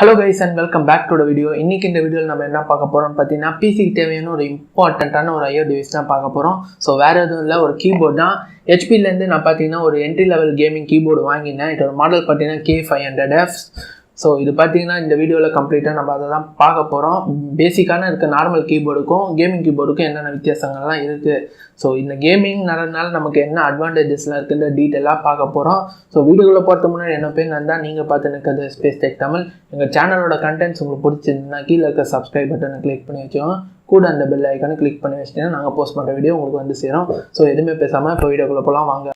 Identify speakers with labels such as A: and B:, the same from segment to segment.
A: Hello guys and welcome back to the video. இன்னைக்கு இந்த வீடியோல நம்ம என்ன பார்க்க போறோம் பாத்தீங்கன்னா பிசிக்கு தேவையான ஒரு இம்பார்ட்டன்ட்டான ஒரு IO டிவைஸ் தான் பார்க்க போறோம். சோ வேற எதுவும் இல்ல, ஒரு கீபோர்ட் தான். HP ல இருந்து நான் பாத்தீங்கன்னா ஒரு என்ட்ரி லெவல் கேமிங் கீபோர்டு வாங்கினேன். இதோட மாடல் பாத்தீங்கன்னா K500F. ஸோ இது பார்த்தீங்கன்னா இந்த வீடியோவில் கம்ப்ளீட்டாக நம்ம அதை தான் பார்க்க போகிறோம். பேசிக்கான இருக்க நார்மல் கீபோர்டுக்கும் கேமிங் கீபோர்டுக்கும் என்னென்ன வித்தியாசங்கள்லாம் இருக்குது, ஸோ இந்த கேமிங் நடனால நமக்கு என்ன அட்வான்டேஜஸ்லாம் இருக்குன்ற டீட்டெயிலாக பார்க்க போகிறோம். ஸோ வீடியோவில் பார்த்த முன்னாடி என்ன பேர் நான் தான் நீங்கள் பார்த்து நிற்கிறது ஸ்பேஸ் டெக் தமிழ். எங்கள் சேனலோட கண்டென்ட்ஸ் உங்களுக்கு பிடிச்சிருந்துன்னா கீழே இருக்க சப்ஸ்கிரைப் பட்டனை கிளிக் பண்ணி வச்சோம், கூட அந்த பெல் ஐக்கானை கிளிக் பண்ணி வச்சிட்டீங்கன்னா நாங்கள் போஸ்ட் பண்ணுற வீடியோ உங்களுக்கு வந்து சேரும். ஸோ எதுவுமே பேசாமல் இப்போ வீடியோக்குள்ளே போகலாம் வாங்க.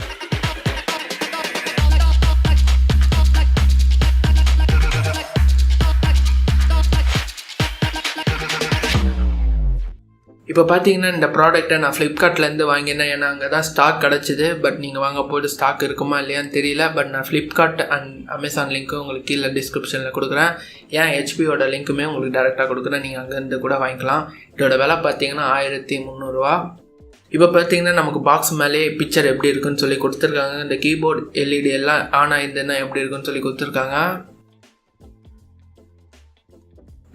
A: இப்போ பார்த்தீங்கன்னா இந்த ப்ராடக்ட்டை நான் ஃப்ளிப்கார்ட்லேருந்து வாங்கினேன். ஏன்னா அங்கே தான் ஸ்டாக் கிடச்சிது. பட் நீங்கள் வாங்க போது ஸ்டாக் இருக்குமா இல்லையான்னு தெரியல. பட் நான் ஃப்ளிப்கார்ட் அண்ட் அமேசான் லிங்க்கும் உங்களுக்கு கீழே டிஸ்கிரிப்ஷனில் கொடுக்குறேன். ஏன் ஹெச்பியோட லிங்க்குமே உங்களுக்கு டேரெக்டாக கொடுக்குறேன், நீங்கள் அங்கேருந்து கூட வாங்கிக்கலாம். இதோட விலை பார்த்தீங்கன்னா 1300 இப்போ பார்த்தீங்கன்னா நமக்கு பாக்ஸ் மேலே பிக்சர் எப்படி இருக்குன்னு சொல்லி கொடுத்துருக்காங்க. இந்த கீபோர்டு LED எல்லாம் ஆன் ஆயிருந்ததுன்னா எப்படி இருக்குன்னு சொல்லி கொடுத்துருக்காங்க.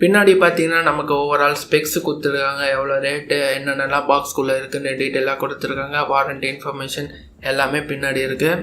A: பின்னாடி பார்த்தீங்கன்னா நமக்கு ஓவரால் ஸ்பெக்ஸ் கொடுத்துருக்காங்க, எவ்வளோ ரேட்டு என்னென்னலாம் பாக்ஸ்குள்ளே இருக்குன்னு டீட்டெயிலாக கொடுத்துருக்காங்க. வாரண்டி இன்ஃபர்மேஷன் எல்லாமே பின்னாடி இருக்குது.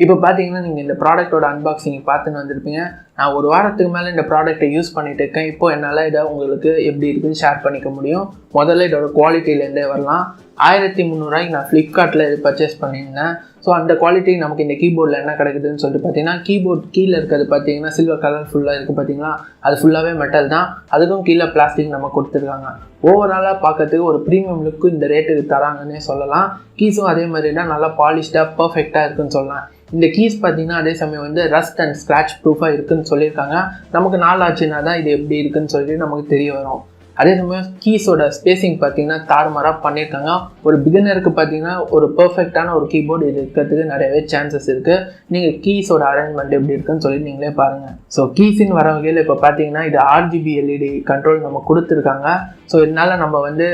A: இப்போ பார்த்தீங்கன்னா நீங்கள் இந்த ப்ராடக்ட்டோட அன்பாக்சிங் பார்த்துன்னு வந்திருப்பீங்க. நான் ஒரு வாரத்துக்கு மேலே இந்த ப்ராடக்ட்டை யூஸ் பண்ணிட்டு இருக்கேன். இப்போது என்னால் இதை உங்களுக்கு எப்படி இருக்குன்னு ஷேர் பண்ணிக்க முடியும். முதல்ல இதோட குவாலிட்டிலேருந்தே வரலாம். 1300 நான் ஃப்ளிப்கார்ட்டில் இது பர்ச்சேஸ் பண்ணியிருந்தேன். ஸோ அந்த குவாலிட்டி நமக்கு இந்த கீபோர்டில் என்ன கிடைக்குதுன்னு சொல்லிட்டு பார்த்தீங்கன்னா, கீபோர்ட் கீழே இருக்கிறது பார்த்தீங்கன்னா சில்வர் கலர் ஃபுல்லாக இருக்குது பார்த்தீங்களா, அது ஃபுல்லாகவே மெட்டல் தான். அதுக்கும் கீழே பிளாஸ்டிக் நம்ம கொடுத்துருக்காங்க. ஓவராலாக பார்க்கறதுக்கு ஒரு ப்ரீமியம் லுக்கு இந்த ரேட்டுக்கு தராங்கன்னே சொல்லலாம். கீஸும் அதே மாதிரி தான் நல்லா பாலிஷ்டாக பர்ஃபெக்டாக இருக்குன்னு சொல்லலாம். இந்த கீஸ் பார்த்தீங்கன்னா அதே சமயம் வந்து ரஸ்ட் அண்ட் ஸ்க்ராட்ச் ப்ரூஃபாக இருக்குதுன்னு சொல்லியிருக்காங்க. நமக்கு நாள் ஆச்சுன்னா தான் இது எப்படி இருக்குதுன்னு சொல்லிட்டு நமக்கு தெரிய வரும். அதே சமயம் கீஸோட ஸ்பேசிங் பார்த்தீங்கன்னா தாறுமாறாக பண்ணியிருக்காங்க. ஒரு பிகினருக்கு பார்த்தீங்கன்னா ஒரு பர்ஃபெக்டான ஒரு கீபோர்டு இது இருக்கிறதுக்கு நிறையவே சான்சஸ் இருக்குது. நீங்கள் கீஸோட அரேஞ்ச்மெண்ட் எப்படி இருக்குன்னு சொல்லி நீங்களே பாருங்கள். ஸோ கீஸின் வர வகையில் இப்போ பார்த்தீங்கன்னா இது RGB LED கண்ட்ரோல் நம்ம கொடுத்துருக்காங்க. ஸோ இதனால் நம்ம வந்து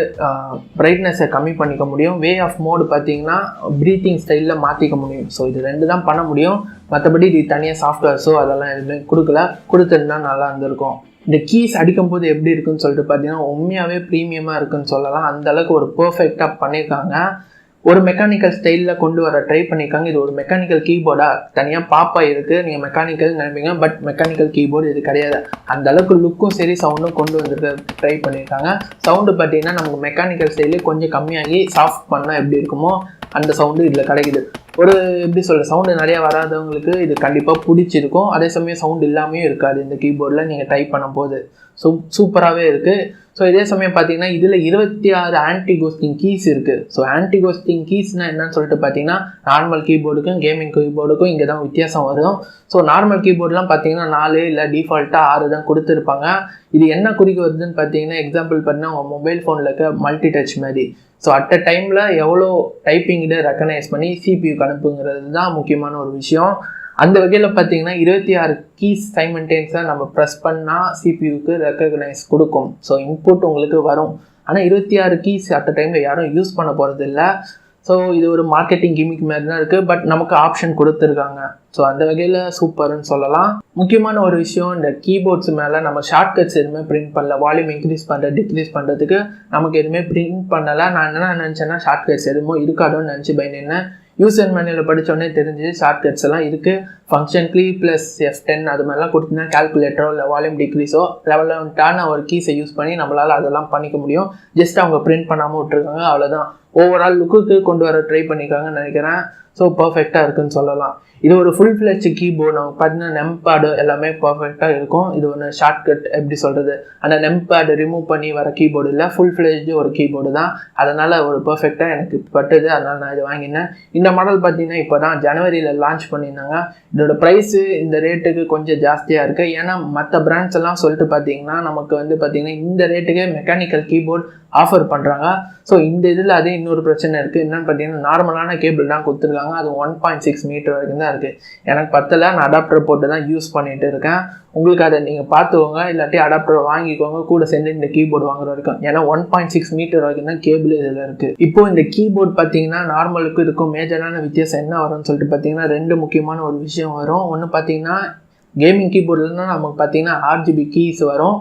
A: பிரைட்னஸை கம்மி பண்ணிக்க முடியும். வே ஆஃப் மோடு பார்த்தீங்கன்னா ப்ரீத்திங் ஸ்டைலில் மாற்றிக்க முடியும். ஸோ இது ரெண்டு தான் பண்ண முடியும். மற்றபடி இது தனியாக சாஃப்ட்வேர்ஸோ அதெல்லாம் எதுவுமே கொடுத்துருந்தா நல்லா இருந்திருக்கும். இந்த கீஸ் அடிக்கும்போது எப்படி இருக்குன்னு சொல்லிட்டு பார்த்தீங்கன்னா உண்மையாகவே ப்ரீமியமாக இருக்குன்னு சொல்லலாம். அந்தளவுக்கு ஒரு பர்ஃபெக்டாக பண்ணியிருக்காங்க. ஒரு மெக்கானிக்கல் ஸ்டைலில் கொண்டு வர ட்ரை பண்ணியிருக்காங்க. இது ஒரு மெக்கானிக்கல் கீபோர்டாக தனியாக பாப்பா இருக்குது, நீங்கள் மெக்கானிக்கல் நினைப்பீங்க. பட் மெக்கானிக்கல் கீபோர்டு இது கிடையாது. அந்த அளவுக்கு லுக்கும் சரி சவுண்டும் கொண்டு வந்துட்டு ட்ரை பண்ணியிருக்காங்க. சவுண்டு பார்த்தீங்கன்னா நமக்கு மெக்கானிக்கல் ஸ்டைலே கொஞ்சம் கம்மியாகி சாஃப்ட் பண்ணால் எப்படி இருக்குமோ அந்த சவுண்டு இதில் கிடைக்குது. ஒரு எப்படி சொல்கிற சவுண்டு நிறையா வராதவங்களுக்கு இது கண்டிப்பாக பிடிச்சிருக்கும். அதே சமயம் சவுண்டு இல்லாமையும் இருக்காது இந்த கீபோர்டில் நீங்கள் டைப் பண்ணும்போது. சூப்பராகவே இருக்குது. ஸோ இதே சமயம் பார்த்தீங்கன்னா இதில் 26 ஆன்டி கோஸ்டிங் கீஸ் இருக்குது. ஸோ ஆன்டி கோஸ்டிங் கீஸ்னால் என்னன்னு சொல்லிட்டு பார்த்தீங்கன்னா நார்மல் கீபோர்டுக்கும் கேமிங் கீபோர்டுக்கும் இங்கே தான் வித்தியாசம் வரும். ஸோ நார்மல் கீபோர்டெலாம் பார்த்தீங்கன்னா 4 இல்லை டிஃபால்ட்டாக 6 தான் கொடுத்துருப்பாங்க. இது என்ன குறிக்க வருதுன்னு பார்த்தீங்கன்னா எக்ஸாம்பிள் பார்த்தீங்கன்னா உங்கள் மொபைல் ஃபோனில் இருக்க மல்டி டச் மாதிரி. ஸோ அட் அ டைமில் எவ்வளோ டைப்பிங்கிட்ட ரெக்கனைஸ் பண்ணி சிபியூக்கு அனுப்புங்கிறது தான் முக்கியமான ஒரு விஷயம். அந்த வகையில் பார்த்தீங்கன்னா 26 கீஸ் சைமல்டேனியஸாக நம்ம ப்ரெஸ் பண்ணால் சிபியூக்கு ரெக்கக்னைஸ் கொடுக்கும். ஸோ இன்புட் உங்களுக்கு வரும். ஆனால் 26 கீஸ் அட் அ டைமில் யாரும் யூஸ் பண்ண போகிறது இல்லை. ஸோ இது ஒரு மார்க்கெட்டிங் கிமிக் மாதிரி தான் இருக்குது. பட் நமக்கு ஆப்ஷன் கொடுத்துருக்காங்க. ஸோ அந்த வகையில் சூப்பர்னு சொல்லலாம். முக்கியமான ஒரு விஷயம், இந்த கீபோர்ட்ஸ் மேலே நம்ம ஷார்ட்கட்ஸ் எதுவுமே பிரிண்ட் பண்ணல. வால்யூம் இன்க்ரீஸ் பண்ணுறது டிக்ரீஸ் பண்ணுறதுக்கு நமக்கு எதுவுமே பிரிண்ட் பண்ணலை. நான் என்ன நினச்சேன்னா ஷார்ட்கட்ஸ் எதுவும் இருக்காதோன்னு நினச்சி பயந்தேன். யூசர் மேனுவலில் படித்தோடனே தெரிஞ்சு ஷார்ட்கட்ஸ் எல்லாம் இருக்குது. ஃபங்க்ஷன் கீ ப்ளஸ் F10 அது மாதிரிலாம் கொடுத்தீங்கன்னா கால்குலேட்டரோ இல்லை வால்யூம் டிக்ரீஸோ ரெலவெண்ட்டான ஒரு கீஸை யூஸ் பண்ணி நம்மளால் அதெல்லாம் பண்ணிக்க முடியும். ஜஸ்ட் அவங்க பிரிண்ட் பண்ணாமல் விட்டுருக்காங்க, அவ்வளோதான். ஓவரால் லுக்குக்கு கொண்டு வர ட்ரை பண்ணியிருக்காங்கன்னு நினைக்கிறேன். ஸோ பர்ஃபெக்டாக இருக்குதுன்னு சொல்லலாம். இது ஒரு ஃபுல் ஃப்ளெஜ் கீபோர்டு. நமக்கு பார்த்தீங்கன்னா நெம்பேடு எல்லாமே பர்ஃபெக்டாக இருக்கும். இது ஒன்று ஷார்ட்கட் எப்படி சொல்கிறது, அந்த நெம்பேடு ரிமூவ் பண்ணி வர கீபோர்டு இல்லை, ஃபுல் ஃப்ளெஜ் ஒரு கீபோர்டு தான். அதனால் ஒரு பர்ஃபெக்டாக எனக்கு பட்டுது. அதனால் நான் இது வாங்கினேன். இந்த மாடல் பார்த்தீங்கன்னா இப்போ தான் ஜனவரியில் லான்ச் பண்ணியிருந்தாங்க. இதோட ப்ரைஸு இந்த ரேட்டுக்கு கொஞ்சம் ஜாஸ்தியாக இருக்குது. ஏன்னா மற்ற பிராண்ட்ஸ் எல்லாம் சொல்லிட்டு பார்த்தீங்கன்னா நமக்கு வந்து பார்த்தீங்கன்னா இந்த ரேட்டுக்கே மெக்கானிக்கல் கீபோர்டு ஆஃபர் பண்ணுறாங்க. ஸோ இந்த இதில் அதே இன்னொரு பிரச்சனை இருக்குது. என்னென்னு பார்த்தீங்கன்னா நார்மலான கேபிள் தான் கொடுத்துருக்காங்க. அது 1.6 மீட்டர் வரைக்கும் தான் இருக்குது. எனக்கு பத்தலை, நான் அடாப்டர் போட்டு தான் யூஸ் பண்ணிகிட்டு இருக்கேன். உங்களுக்கு அதை நீங்கள் பார்த்துக்கோங்க, இல்லாட்டி அடாப்டர் வாங்கிக்கோங்க கூட சேர்ந்து இந்த கீபோர்டு வாங்குற வரைக்கும். ஏன்னா 1.6 மீட்டர் வரைக்கும் தான் கேபிள் இதில் இருக்குது. இப்போது இந்த கீபோர்டு பார்த்தீங்கன்னா நார்மலுக்கு இருக்கும் மேஜரான வித்தியாசம் என்ன வரும்னு சொல்லிட்டு பார்த்தீங்கன்னா 2 முக்கியமான ஒரு விஷயம் வரும். ஒன்று பார்த்தீங்கன்னா கேமிங் கீபோர்டுலன்னா நமக்கு பார்த்தீங்கன்னா RGB கீஸ் வரும்.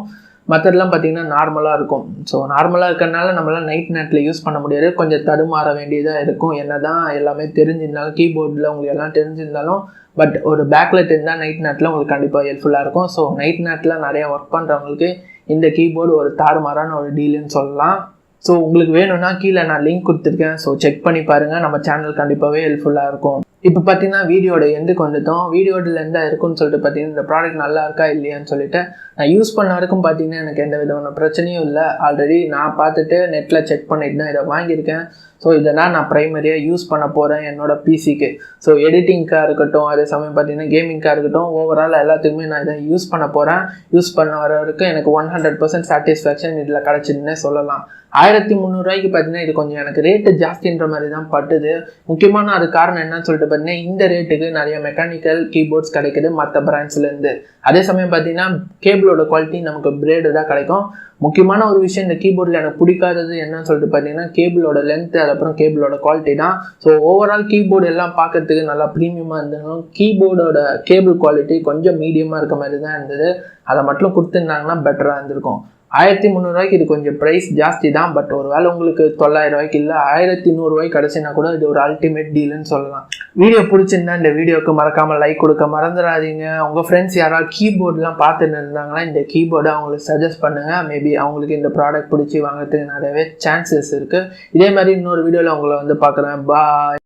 A: மற்றதெல்லாம் பார்த்தீங்கன்னா நார்மலாக இருக்கும். ஸோ நார்மலாக இருக்கிறனால நம்மளால் நைட் நேரத்தில் யூஸ் பண்ண முடியாது, கொஞ்சம் தடுமாற வேண்டியதாக இருக்கும். என்ன தான் எல்லாமே தெரிஞ்சிருந்தாலும் கீபோர்டில் உங்களுக்கு எல்லாம் தெரிஞ்சிருந்தாலும் பட் ஒரு பேக்லைட் இருந்தால் நைட் நேரத்தில் உங்களுக்கு கண்டிப்பாக ஹெல்ப்ஃபுல்லாக இருக்கும். ஸோ நைட் நேரத்தில் நிறையா ஒர்க் பண்ணுறவங்களுக்கு இந்த கீபோர்டு ஒரு தாறுமாறான ஒரு டீலுன்னு சொல்லலாம். ஸோ உங்களுக்கு வேணும்னா கீழே நான் லிங்க் கொடுத்துருக்கேன். ஸோ செக் பண்ணி பாருங்கள். நம்ம சேனல் கண்டிப்பாகவே ஹெல்ப்ஃபுல்லாக இருக்கும். இப்போ பார்த்தீங்கன்னா வீடியோட எண்டுக்கு வந்துட்டோம். வீடியோவில் எந்த இருக்குன்னு சொல்லிட்டு பார்த்தீங்கன்னா இந்த ப்ராடக்ட் நல்லா இருக்கா இல்லையான்னு சொல்லிட்டு நான் யூஸ் பண்ண வரைக்கும் பார்த்தீங்கன்னா எனக்கு எந்த விதமான பிரச்சனையும் இல்லை. ஆல்ரெடி நான் பார்த்துட்டு நெட்டில் செக் பண்ணிட்டு தான் இதை வாங்கியிருக்கேன். ஸோ இதெல்லாம் நான் ப்ரைமரியாக யூஸ் பண்ண போகிறேன் என்னோடய பிசிக்கு. ஸோ எடிட்டிங்காக இருக்கட்டும், அதே சமயம் பார்த்தீங்கன்னா கேமிங்காக இருக்கட்டும், ஓவரால் எல்லாத்துக்குமே நான் இதை யூஸ் பண்ண போகிறேன். யூஸ் பண்ண வர வரைக்கும் எனக்கு 100% சாட்டிஸ்ஃபேக்ஷன் இதில் கிடச்சிதுன்னே சொல்லலாம். 1300 பார்த்தீங்கன்னா இது கொஞ்சம் எனக்கு ரேட்டு ஜாஸ்தின்ற மாதிரி தான் பட்டுது. முக்கியமான அது காரணம் என்னன்னு சொல்லிட்டு பார்த்தீங்கன்னா இந்த ரேட்டுக்கு நிறைய மெக்கானிக்கல் கீபோர்ட்ஸ் கிடைக்குது மற்ற பிராண்ட்ஸ்லேருந்து. அதே சமயம் பார்த்தீங்கன்னா கேபிளோட குவாலிட்டி நமக்கு பிளேடடாக கிடைக்கும். முக்கியமான ஒரு விஷயம் இந்த கீபோர்டில் எனக்கு பிடிக்காதது என்னன்னு சொல்லிட்டு பார்த்தீங்கன்னா கேபிளோட லென்த்து, அதுக்கப்புறம் கேபிளோட குவாலிட்டி தான். ஸோ ஓவரால் கீபோர்டு எல்லாம் பார்க்கறதுக்கு நல்லா ப்ரீமியமாக இருந்தாலும் கீபோர்டோட கேபிள் குவாலிட்டி கொஞ்சம் மீடியமாக இருக்க மாதிரி தான் இருந்தது. அதை மட்டும் கொடுத்துருந்தாங்கன்னா பெட்டராக இருந்திருக்கும். 1300 இது கொஞ்சம் ப்ரைஸ் ஜாஸ்தி தான். பட் ஒரு வேளை உங்களுக்கு 900 இல்லை 1100 கிடச்சின்னா கூட இது ஒரு அல்டிமேட் டீல்னு சொல்லலாம். வீடியோ பிடிச்சிருந்தா இந்த வீடியோவுக்கு மறக்காமல் லைக் கொடுக்க மறந்துடாதீங்க. உங்கள் ஃப்ரெண்ட்ஸ் யாராவது கீபோர்டெலாம் பார்த்துட்டு இருந்தாங்கன்னா இந்த கீபோர்டை அவங்களுக்கு சஜஸ்ட் பண்ணுங்கள். மேபி அவங்களுக்கு இந்த ப்ராடக்ட் பிடிச்சி வாங்கிறதுக்கு நிறையவே சான்சஸ் இருக்குது. இதே மாதிரி இன்னொரு வீடியோவில் உங்களை வந்து பார்க்குறேன். பாய்.